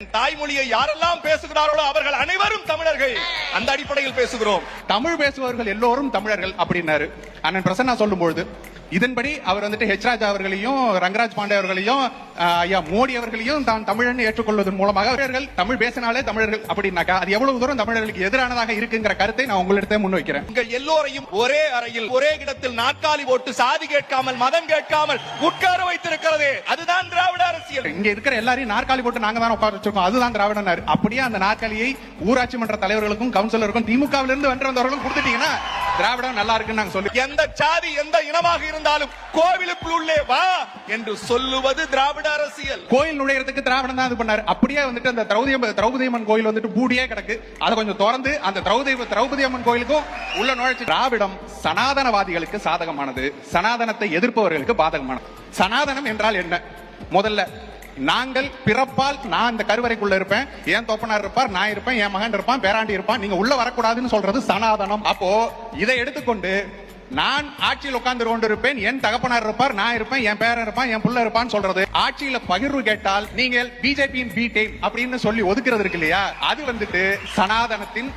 தாய்மொழியை யாரெல்லாம் பேசுகிறார்களோ அவர்கள் அனைவரும் தமிழர்கள். அந்த அடிப்படையில் பேசுகிறோம். தமிழ் பேசுபவர்கள் எல்லோரும் தமிழர்கள் அப்படின்னாரு அண்ணன் பிரசன்னா சொல்லும்போது, இதன்படி அவர் வந்துட்டு ஹெச் ராஜா அவர்களையும் ரங்கராஜ் பாண்டே அவர்களையும் ஐயா மோடி அவர்களையும் தான் தமிழன் ஏற்றுக்கொள்வதன் மூலமாக அவர்கள் தமிழ் பேசினாலே தமிழர்கள் அப்படின்னாக்கா அது எவ்வளவு தூரம் தமிழர்களுக்கு எதிரானதாக இருக்குங்கிற கருத்தை நான் உங்களிடத்தை முன்வைக்கிறேன். உங்கள் எல்லோரையும் ஒரே அறையில் ஒரே இடத்தில் நாற்காலி போட்டு சாதி கேட்காமல் மதம் கேட்காமல் உட்கார வைத்திருக்கிறது. அதுதான் திராவிட அரசியல். இங்க இருக்கிற எல்லாரையும் நாற்காலி போட்டு நாங்க தான் உட்கார வச்சிருக்கோம். அதுதான் திராவிடனார். அப்படியே அந்த நாற்காலியை ஊராட்சி மன்ற தலைவர்களுக்கும் கவுன்சிலருக்கும் திமுகவிலிருந்து வென்று வந்தவர்களும் கொடுத்துட்டீங்கன்னா திராவிடம் நல்லா இருக்குன்னு நாங்க சொல்லி, எந்த சாதி எந்த இனமாக இருந்தாலும் கோவிலுக்குள் உள்ளே வா என்று சொல்லுவது திராவிட அரசியல். கோயில் நுழையறதுக்கு திராவிடம் தான் இது பண்ணாரு. அப்படியே வந்துட்டு அந்த திரௌபதி அம்மன் கோயில் வந்துட்டு பூடியே கிடக்கு. அதை கொஞ்சம் திறந்து அந்த திரௌபதி அம்மன் கோயிலுக்கும் உள்ள நுழைச்சு. திராவிடம் சனாதனவாதிகளுக்கு சாதகமானது, சனாதனத்தை எதிர்ப்பவர்களுக்கு பாதகமானது. சனாதனம் என்றால் என்ன? முதல்ல நாங்கள் பிறப்பால் நான் இந்த கருவறைக்குள்ள இருப்பேன், என் தோப்பனார் இருப்பார், நான் இருப்பேன், என் மகன் இருப்பான், பேராண்டி இருப்பான், நீங்க உள்ள வரக்கூடாதுன்னு சொல்றது சனாதனம். அப்போ இதை எடுத்துக்கொண்டு நான் ஆட்சியில் உட்கார்ந்து கொண்டு இருப்பேன், என் தகப்பனார் இருப்பார், நான் இருப்பேன், என் பேரன் இருப்பான், என் புள்ள இருப்பான்னு சொல்றது. ஆட்சியில பகிர்வு கேட்டால் நீங்கள் பிஜேபியின் பி டீம் அப்படின்னு சொல்லி ஒதுக்குறது இருக்கு இல்லையா, அது வந்துட்டு சனாதனத்தின்